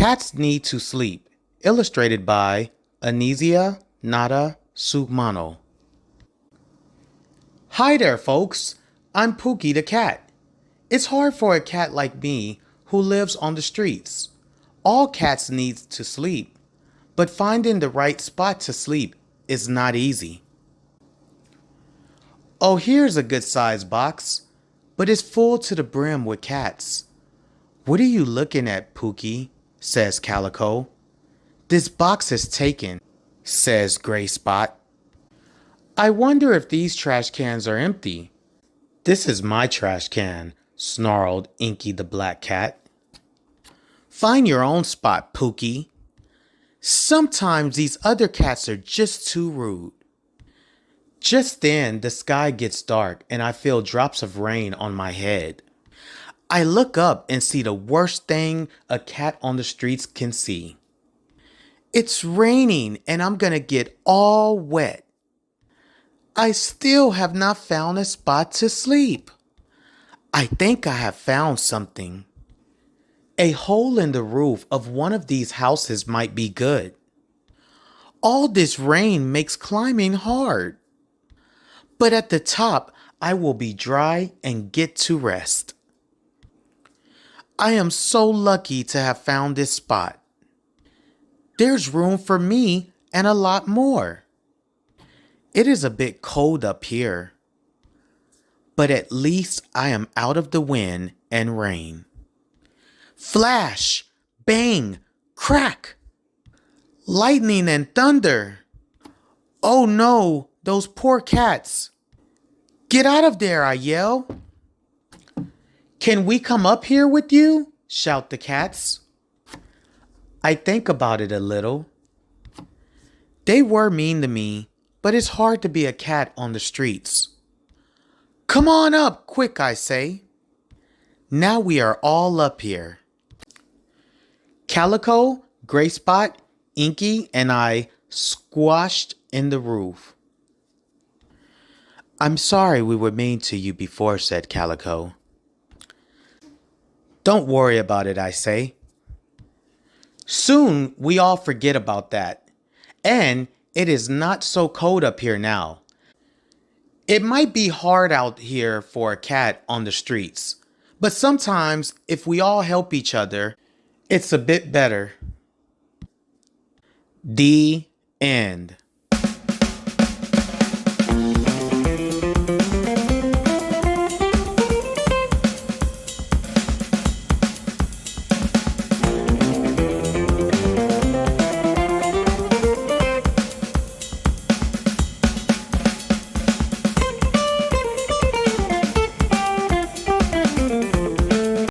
Cats Need to Sleep, illustrated by Anisia Nada Sugmano. Hi there, folks. I'm Pookie the cat. It's hard for a cat like me who lives on the streets. All cats need to sleep, but finding the right spot to sleep is not easy. Oh, here's a good sized box, but it's full to the brim with cats. What are you looking at, Pookie? Says Calico. This box is taken, says Gray Spot. I wonder if these trash cans are empty. This is my trash can, snarled Inky the black cat. Find your own spot, Pookie. Sometimes these other cats are just too rude. Just then, the sky gets dark and I feel drops of rain on my head. I look up and see the worst thing a cat on the streets can see. It's raining and I'm gonna get all wet. I still have not found a spot to sleep. I think I have found something. A hole in the roof of one of these houses might be good. All this rain makes climbing hard. But at the top, I will be dry and get to rest. I am so lucky to have found this spot. There's room for me and a lot more. It is a bit cold up here, but at least I am out of the wind and rain. Flash, bang, crack, lightning and thunder. Oh no, those poor cats. Get out of there, I yell. Can we come up here with you? Shout the cats. I think about it a little. They were mean to me, but it's hard to be a cat on the streets. Come on up, quick, I say. Now we are all up here. Calico, Gray Spot, Inky, and I squashed in the roof. I'm sorry we were mean to you before, said Calico. Don't worry about it, I say. Soon we all forget about that. And it is not so cold up here now. It might be hard out here for a cat on the streets, but sometimes if we all help each other, it's a bit better. The end.